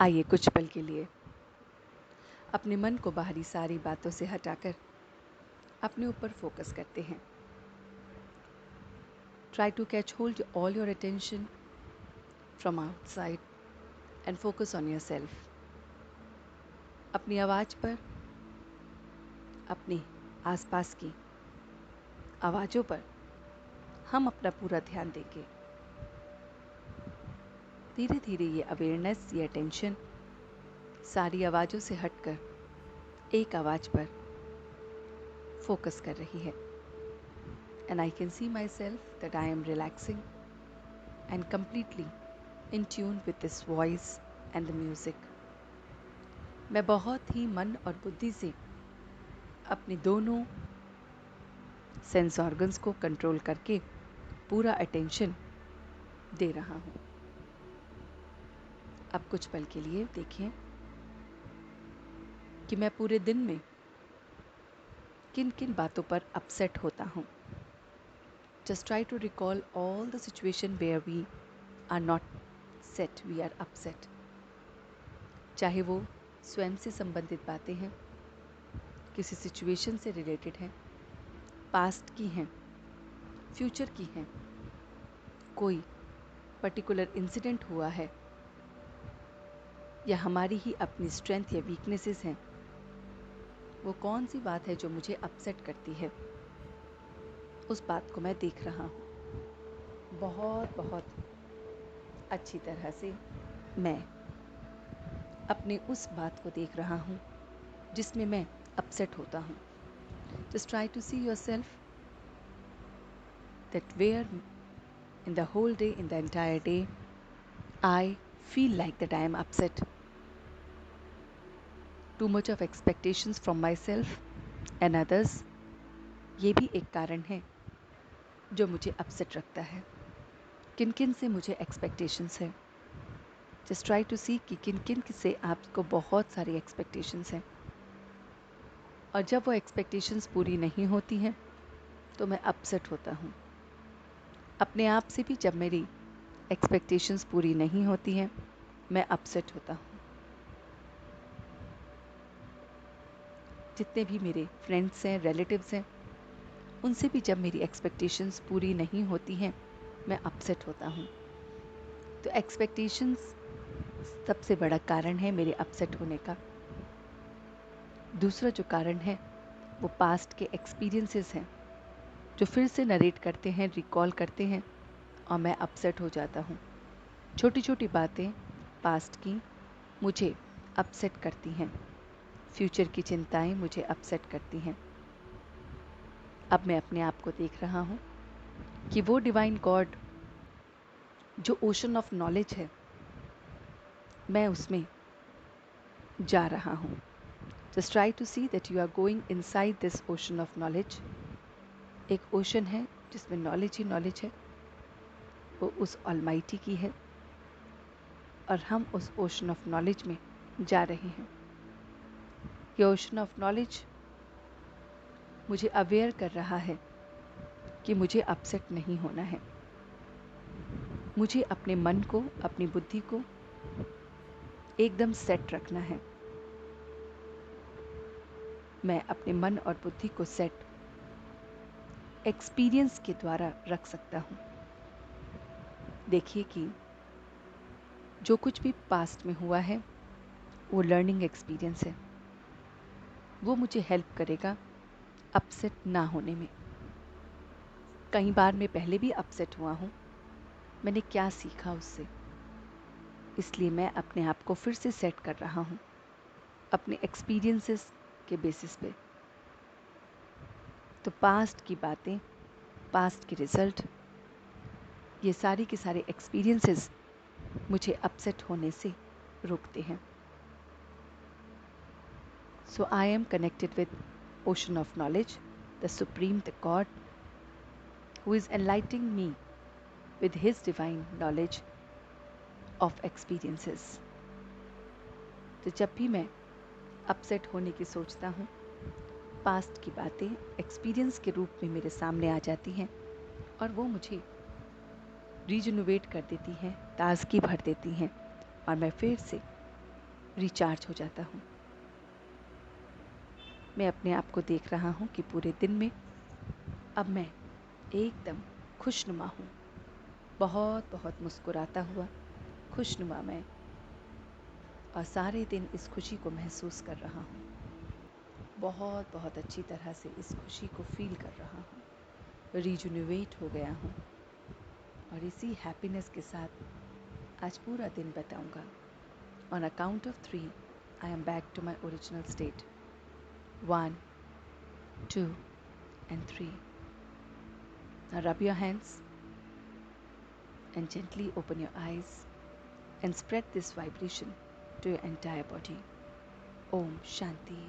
आइए कुछ पल के लिए अपने मन को बाहरी सारी बातों से हटाकर अपने ऊपर फोकस करते हैं। Try to catch hold all your attention from outside and focus on your self. अपनी आवाज़ पर, अपनी आसपास की आवाज़ों पर हम अपना पूरा ध्यान देंगे। धीरे धीरे ये अवेयरनेस, ये अटेंशन सारी आवाज़ों से हटकर एक आवाज़ पर फोकस कर रही है। And I can see myself that I am relaxing and completely in tune with this voice and the music. मैं बहुत ही मन और बुद्धि से अपने दोनों सेंस ऑर्गन्स को कंट्रोल करके पूरा अटेंशन दे रहा हूँ। अब कुछ पल के लिए देखें कि मैं पूरे दिन में किन किन बातों पर अपसेट होता हूँ। Just try to recall all the situation where we are not set, we are upset. चाहे वो स्वयं से संबंधित बातें हैं, किसी सिचुएशन से रिलेटेड हैं, पास्ट की हैं, फ्यूचर की हैं, कोई पर्टिकुलर इंसिडेंट हुआ है, या हमारी ही अपनी स्ट्रेंथ या वीकनेसेस हैं। वो कौन सी बात है जो मुझे अपसेट करती है, उस बात को मैं देख रहा हूँ। बहुत बहुत अच्छी तरह से मैं अपने उस बात को देख रहा हूँ जिसमें मैं अपसेट होता हूँ। Just try to see yourself that where in the whole day, in the entire day, I feel like that I am upset. Too much of expectations from myself and others, ये भी एक कारण है जो मुझे upset रखता है। किन किन से मुझे एक्सपेक्टेशंस है। जस्ट ट्राई टू सी कि किन किन से आपको बहुत सारी एक्सपेक्टेशंस हैं, और जब वो एक्सपेक्टेशंस पूरी नहीं होती हैं तो मैं अपसेट होता हूँ। अपने आप से भी जब मेरी एक्सपेक्टेशंस पूरी नहीं होती हैं मैं अपसेट होता हूँ। जितने भी मेरे फ्रेंड्स हैं, रिलेटिव्स हैं, उनसे भी जब मेरी एक्सपेक्टेशंस पूरी नहीं होती हैं मैं अपसेट होता हूँ। तो एक्सपेक्टेशंस सबसे बड़ा कारण है मेरे अपसेट होने का। दूसरा जो कारण है वो पास्ट के एक्सपीरियंसेस हैं, जो फिर से नरेट करते हैं, रिकॉल करते हैं, और मैं अपसेट हो जाता हूँ। छोटी छोटी बातें पास्ट की मुझे अपसेट करती हैं, फ्यूचर की चिंताएं मुझे अपसेट करती हैं। अब मैं अपने आप को देख रहा हूँ कि वो डिवाइन गॉड जो ओशन ऑफ नॉलेज है, मैं उसमें जा रहा हूँ। Just try to see that you are going inside this ocean of knowledge. एक ओशन है जिसमें नॉलेज ही नॉलेज है, वो उस ऑलमाइटी की है, और हम उस ओशन ऑफ नॉलेज में जा रहे हैं। ये ओशन ऑफ नॉलेज मुझे अवेयर कर रहा है कि मुझे अपसेट नहीं होना है। मुझे अपने मन को, अपनी बुद्धि को एकदम सेट रखना है। मैं अपने मन और बुद्धि को सेट एक्सपीरियंस के द्वारा रख सकता हूँ। देखिए कि जो कुछ भी पास्ट में हुआ है वो लर्निंग एक्सपीरियंस है। वो मुझे हेल्प करेगा अपसेट ना होने में। कई बार मैं पहले भी अपसेट हुआ हूँ, मैंने क्या सीखा उससे, इसलिए मैं अपने आप को फिर से सेट कर रहा हूँ अपने एक्सपीरियंसेस के बेसिस पे। तो पास्ट की बातें, पास्ट के रिजल्ट, ये सारी के सारे एक्सपीरियंसेस मुझे अपसेट होने से रोकते हैं। So I am connected with ocean of knowledge, the supreme, the God, who is enlightening me with his divine knowledge of experiences. तो जब भी मैं अपसेट होने की सोचता हूँ, पास्ट की बातें एक्सपीरियंस के रूप में मेरे सामने आ जाती हैं, और वो मुझे रीजनोवेट कर देती हैं, ताजगी भर देती हैं, और मैं फिर से रिचार्ज हो जाता हूँ। मैं अपने आप को देख रहा हूँ कि पूरे दिन में अब मैं एकदम खुशनुमा हूँ, बहुत बहुत मुस्कुराता हुआ खुशनुमा मैं, और सारे दिन इस खुशी को महसूस कर रहा हूँ, बहुत बहुत अच्छी तरह से इस खुशी को फील कर रहा हूँ, रिजुनोवेट हो गया हूँ, और इसी हैप्पीनेस के साथ आज पूरा दिन बिताऊंगा। On a count of 3 I am back to my original state. 1, 2 and 3. Now rub your hands and gently open your eyes and spread this vibration to your entire body. Om Shanti.